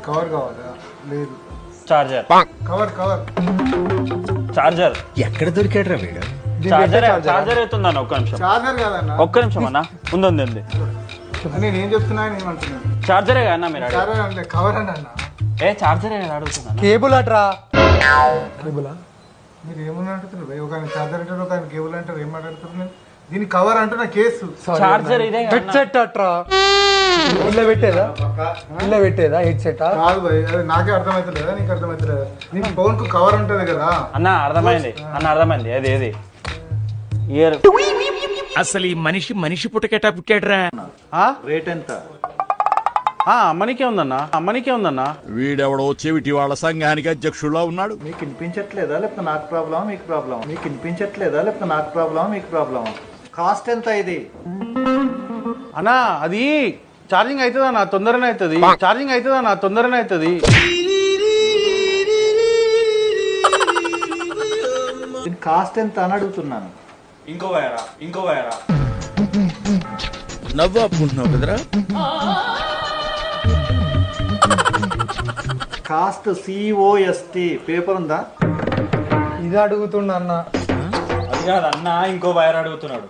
Cover కావాలా? లేదు. Charger. Cover cover. Charger ఎక్కడ దొరికాడురా వీడు? చార్జర్ అవుతుందన్న ఒక్క నిమిషం. చార్జర్ కాదన్న. ఒక్క నిమిషం అన్న. ఉంది ఉంది ఉంది. నేను ఏం చెప్తున్నా ఏమంటున్నాను? చార్జరే అన్న మీరు అడిగేది. చార్జర్ అంటే కవర్ అని అన్న. చార్జరే అడుగుతున్నా. కేబుల్ అట్రా. కేబులా? మీరు ఏమని అంటున్నారు? ఒక చార్జర్ అంటారు, ఒక కేబుల్ అంటారు, ఏం మాట్లాడుతున్నారు? దీని కవర్ అంటున్నా కేసు. చార్జర్ ఇదే హెడ్ సెట్ అట్రా. ఇల్ల పెట్టేదా? ఇల్ల పెట్టేదా హెడ్ సెట్? కాదు భయ్, అది నాకే అర్థమవుతలేదా? నీకు అర్థమవుతలేదా? నీకు ఫోన్ కు కవర్ ఉంటుంది కదా అన్న. అర్థమైంది అన్న, అర్థమైంది. ఏది ఏది ఇయర్. అసలు ఈ మనిషి పుట్టకేటా పుట్టాడురా? రేట్ ఎంత? అమ్మనికే ఉందన్న. వీడెవడో చెవిటి వాళ్ళ సంఘానికి అధ్యక్షుడులా ఉన్నాడు. మీకు వినిపించట్లేదా లేకపోతే నాకు ప్రాబ్లమా మీకు ప్రాబ్లమా? మీకు వినిపించట్లేదా లేకపోతే నాకు ప్రాబ్లమా మీకు ప్రాబ్లమా? కాస్ట్ ఎంత ఇది? అన్నా అది ఛార్జింగ్ అవుతుందా? నా తొందరనే అవుతుంది. దీని కాస్ట్ ఎంత అని అడుగుతున్నాను. ఇంకో వైరా నవ్వు ఆపుకుంటున్నావు కదరా? కాస్ట్ COST పేపర్ ఉందా? ఇది అడుగుతున్నా అన్న. అది కాదు అన్న, ఇంకో వైర్ అడుగుతున్నాడు.